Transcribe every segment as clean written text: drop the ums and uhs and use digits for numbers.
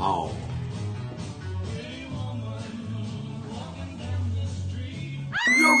Oh. No.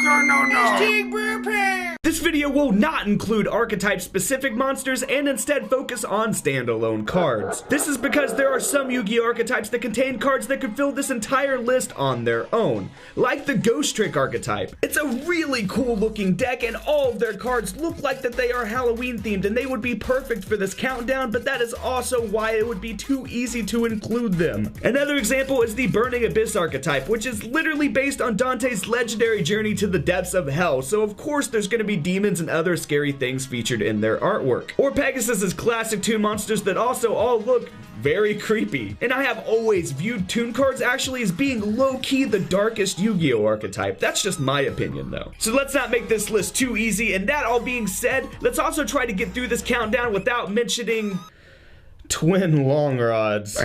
This video will not include archetype-specific monsters and instead focus on standalone cards. This is because there are some Yu-Gi-Oh! Archetypes that contain cards that could fill this entire list on their own, like the Ghost Trick archetype. It's a really cool looking deck and all of their cards look like that they are Halloween themed and they would be perfect for this countdown, but that is also why it would be too easy to include them. Another example is the Burning Abyss archetype, which is literally based on Dante's legendary journey to the depths of hell, so of course there's going to be demons and other scary things featured in their artwork. Or Pegasus's classic toon monsters that also all look very creepy. And I have always viewed toon cards actually as being low-key the darkest Yu-Gi-Oh! Archetype. That's just my opinion though. So let's not make this list too easy, and that all being said, let's also try to get through this countdown without mentioning Twin Long Rods.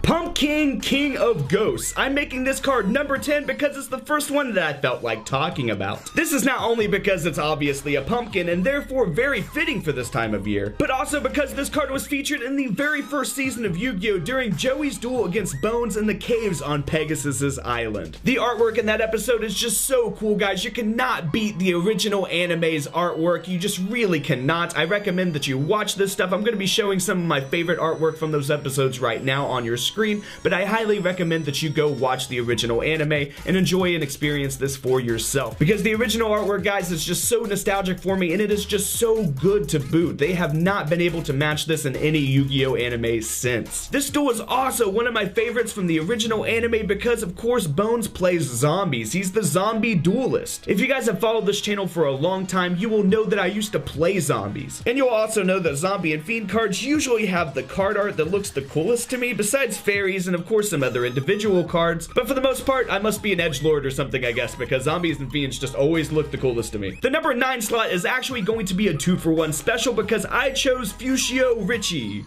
Pumpkin King of Ghosts. I'm making this card number 10 because it's the first one that I felt like talking about. This is not only because it's obviously a pumpkin and therefore very fitting for this time of year, but also because this card was featured in the very first season of Yu-Gi-Oh! During Joey's duel against Bones in the caves on Pegasus's island. The artwork in that episode is just so cool, guys. You cannot beat the original anime's artwork. You just really cannot. I recommend that you watch this stuff. I'm going to be showing some of my favorite artwork from those episodes right now on your screen, but I highly recommend that you go watch the original anime and enjoy and experience this for yourself, because the original artwork, guys, is just so nostalgic for me and it is just so good to boot. They have not been able to match this in any Yu-Gi-Oh! Anime since. This duel is also one of my favorites from the original anime because, of course, Bones plays zombies. He's the zombie duelist. If you guys have followed this channel for a long time, you will know that I used to play zombies. And you'll also know that zombie and fiend cards usually have the card art that looks the coolest to me, besides fairies and of course some other individual cards, but for the most part I must be an edgelord or something, I guess, because zombies and fiends just always look the coolest to me. The number 9 slot is actually going to be a 2-for-1 special because I chose Fushio Rishi.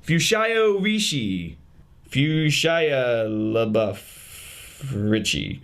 Fushio Rishi. Fushia LaBeouf Richie.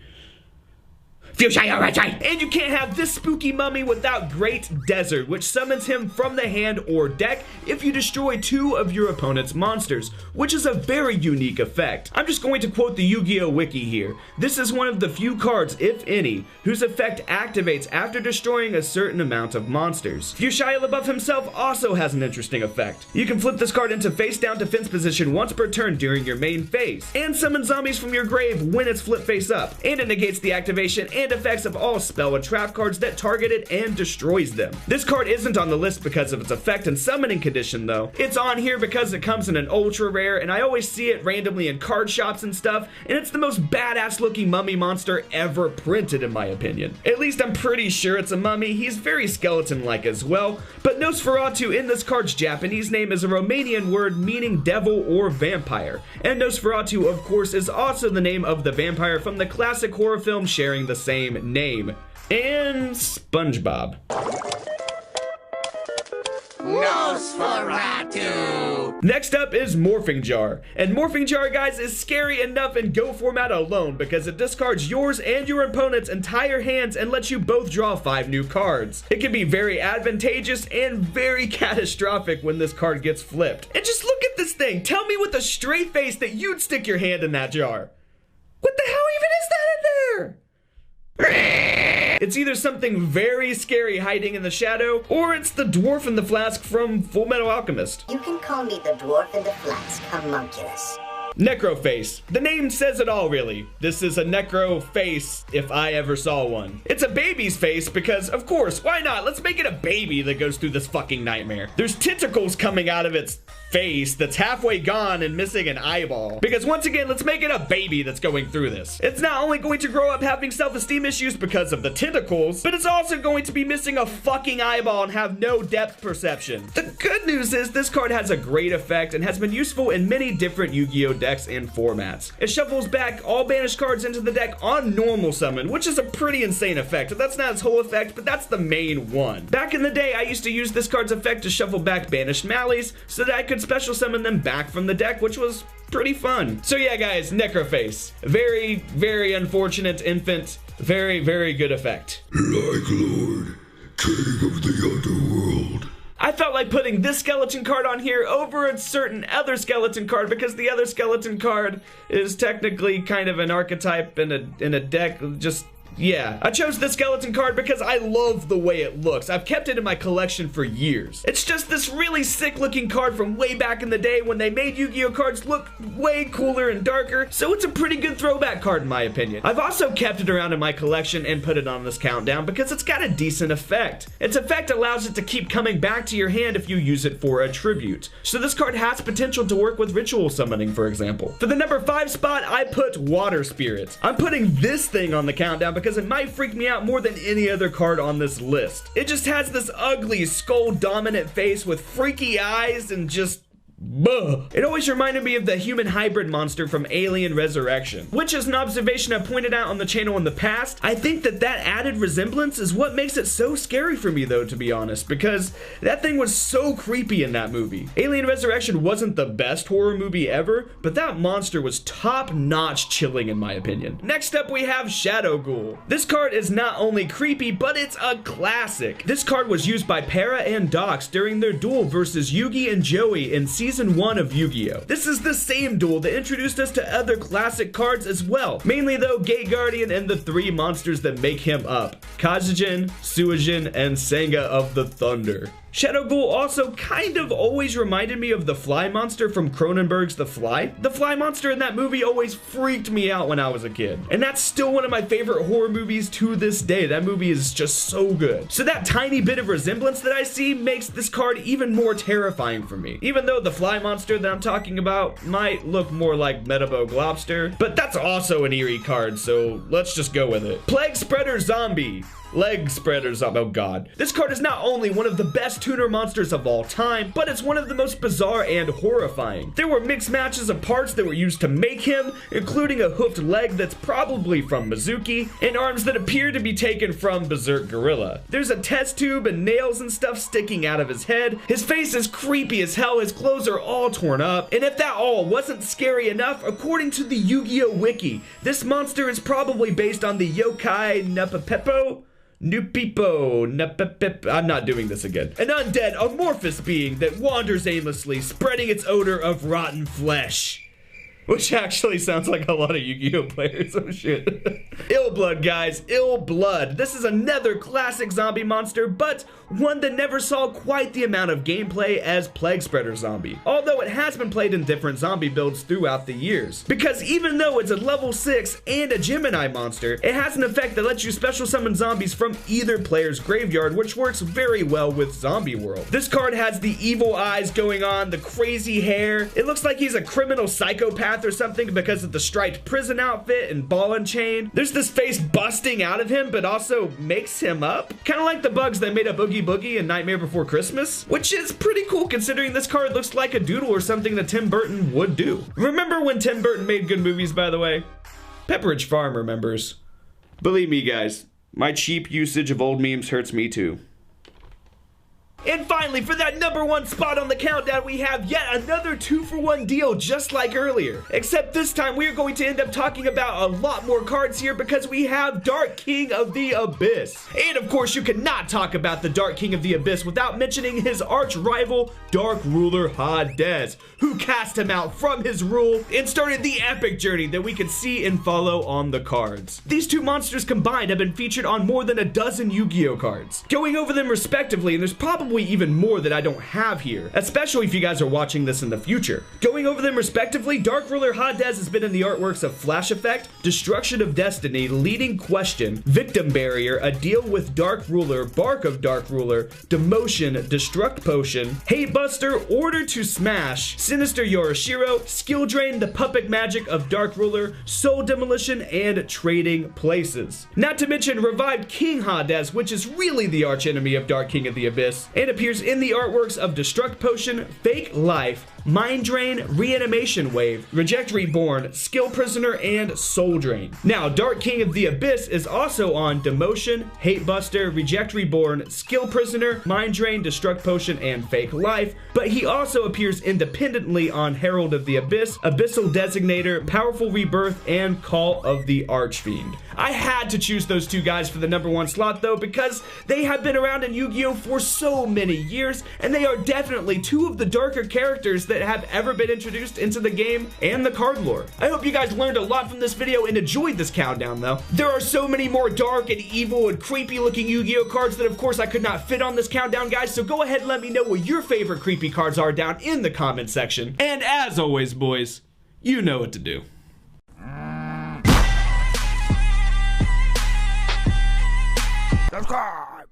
And you can't have this spooky mummy without Great Desert, which summons him from the hand or deck if you destroy 2 of your opponent's monsters, which is a very unique effect. I'm just going to quote the Yu-Gi-Oh! Wiki here. This is one of the few cards, if any, whose effect activates after destroying a certain amount of monsters. Fushia LaBeouf himself also has an interesting effect. You can flip this card into face down defense position once per turn during your main phase, and summon zombies from your grave when it's flipped face up, and it negates the activation and effects of all spell and trap cards that target it and destroys them. This card isn't on the list because of its effect and summoning condition though. It's on here because it comes in an ultra rare and I always see it randomly in card shops and stuff, and it's the most badass looking mummy monster ever printed in my opinion. At least I'm pretty sure it's a mummy. He's very skeleton-like as well, but Nosferatu in this card's Japanese name is a Romanian word meaning devil or vampire, and Nosferatu of course is also the name of the vampire from the classic horror film sharing the same name, and SpongeBob. Nosferatu! Next up is Morphing Jar. And Morphing Jar, guys, is scary enough in Go format alone because it discards yours and your opponent's entire hands and lets you both draw 5 new cards. It can be very advantageous and very catastrophic when this card gets flipped. And just look at this thing. Tell me with a straight face that you'd stick your hand in that jar. What the hell even is that in there? It's either something very scary hiding in the shadow, or it's the dwarf in the flask from Full Metal Alchemist. You can call me the dwarf in the flask, homunculus. Necroface. The name says it all, really. This is a necro face if I ever saw one. It's a baby's face because, of course, why not? Let's make it a baby that goes through this fucking nightmare. There's tentacles coming out of its face that's halfway gone and missing an eyeball. Because once again, let's make it a baby that's going through this. It's not only going to grow up having self-esteem issues because of the tentacles, but it's also going to be missing a fucking eyeball and have no depth perception. The good news is this card has a great effect and has been useful in many different Yu-Gi-Oh! Decks and formats. It shuffles back all banished cards into the deck on normal summon, which is a pretty insane effect. That's not its whole effect, but that's the main one. Back in the day, I used to use this card's effect to shuffle back banished Mallies so that I could special summon them back from the deck, which was pretty fun. So yeah, guys, Necroface. Very, very unfortunate infant. Very, very good effect. Like Lord, King of the Underworld. I felt like putting this skeleton card on here over a certain other skeleton card because the other skeleton card is technically kind of an archetype in a deck. Yeah, I chose this skeleton card because I love the way it looks. I've kept it in my collection for years. It's just this really sick looking card from way back in the day when they made Yu-Gi-Oh cards look way cooler and darker, so it's a pretty good throwback card in my opinion. I've also kept it around in my collection and put it on this countdown because it's got a decent effect. Its effect allows it to keep coming back to your hand if you use it for a tribute. So this card has potential to work with ritual summoning, for example. For the number 5 spot, I put Water Spirit. I'm putting this thing on the countdown because it might freak me out more than any other card on this list. It just has this ugly skull dominant face with freaky eyes and just buh. It always reminded me of the human hybrid monster from Alien Resurrection, which is an observation I pointed out on the channel in the past. I think that added resemblance is what makes it so scary for me though, to be honest, because that thing was so creepy in that movie. Alien Resurrection wasn't the best horror movie ever, but that monster was top-notch chilling in my opinion. Next up we have Shadow Ghoul. This card is not only creepy, but it's a classic. This card was used by Para and Dox during their duel versus Yugi and Joey in Season 1 of Yu-Gi-Oh! This is the same duel that introduced us to other classic cards as well. Mainly though, Gate Guardian and the 3 monsters that make him up. Kazujin, Suijin, and Senga of the Thunder. Shadow Ghoul also kind of always reminded me of the Fly monster from Cronenberg's The Fly. The Fly monster in that movie always freaked me out when I was a kid. And that's still one of my favorite horror movies to this day. That movie is just so good. So that tiny bit of resemblance that I see makes this card even more terrifying for me. Even though the Fly monster that I'm talking about might look more like Metabog Lobster, but that's also an eerie card, so let's just go with it. Plague Spreader Zombie. Leg Spreaders, oh god. This card is not only one of the best tuner monsters of all time, but it's one of the most bizarre and horrifying. There were mixed matches of parts that were used to make him, including a hoofed leg that's probably from Mizuki, and arms that appear to be taken from Berserk Gorilla. There's a test tube and nails and stuff sticking out of his head. His face is creepy as hell, his clothes are all torn up, and if that all wasn't scary enough, according to the Yu-Gi-Oh! Wiki, this monster is probably based on the yokai Napapepo? I'm not doing this again. An undead, amorphous being that wanders aimlessly, spreading its odor of rotten flesh. Which actually sounds like a lot of Yu-Gi-Oh players, oh shit. Ill Blood, guys, Ill Blood. This is another classic zombie monster, but one that never saw quite the amount of gameplay as Plague Spreader Zombie. Although it has been played in different zombie builds throughout the years. Because even though it's a level 6 and a Gemini monster, it has an effect that lets you special summon zombies from either player's graveyard, which works very well with Zombie World. This card has the evil eyes going on, the crazy hair. It looks like he's a criminal psychopath or something because of the striped prison outfit and ball and chain. There's this face busting out of him, but also makes him up. Kind of like the bugs that made up Oogie Boogie and Nightmare Before Christmas, which is pretty cool considering this card looks like a doodle or something that Tim Burton would do. Remember when Tim Burton made good movies, by the way? Pepperidge Farm remembers. Believe me, guys, my cheap usage of old memes hurts me too. And finally, for that number 1 spot on the countdown, we have yet another 2-for-1 deal just like earlier. Except this time, we are going to end up talking about a lot more cards here because we have Dark King of the Abyss. And of course, you cannot talk about the Dark King of the Abyss without mentioning his arch rival, Dark Ruler Hades, who cast him out from his rule and started the epic journey that we can see and follow on the cards. These two monsters combined have been featured on more than a dozen Yu-Gi-Oh cards. Going over them respectively, and there's probably even more that I don't have here, especially if you guys are watching this in the future. Going over them respectively, Dark Ruler Hades has been in the artworks of Flash Effect, Destruction of Destiny, Leading Question, Victim Barrier, A Deal with Dark Ruler, Bark of Dark Ruler, Demotion, Destruct Potion, Hate Buster, Order to Smash, Sinister Yorishiro, Skill Drain, The Puppet Magic of Dark Ruler, Soul Demolition, and Trading Places. Not to mention Revived King Hades, which is really the archenemy of Dark King of the Abyss, and appears in the artworks of Destruct Potion, Fake Life, Mind Drain, Reanimation Wave, Reject Reborn, Skill Prisoner, and Soul Drain. Now, Dark King of the Abyss is also on Demotion, Hate Buster, Reject Reborn, Skill Prisoner, Mind Drain, Destruct Potion, and Fake Life, but he also appears independently on Herald of the Abyss, Abyssal Designator, Powerful Rebirth, and Call of the Archfiend. I had to choose those two guys for the #1 slot though, because they have been around in Yu-Gi-Oh! For so many years, and they are definitely two of the darker characters that have ever been introduced into the game and the card lore. I hope you guys learned a lot from this video and enjoyed this countdown though. There are so many more dark and evil and creepy looking Yu-Gi-Oh! Cards that of course I could not fit on this countdown, guys, so go ahead and let me know what your favorite creepy cards are down in the comment section. And as always, boys, you know what to do. Subscribe!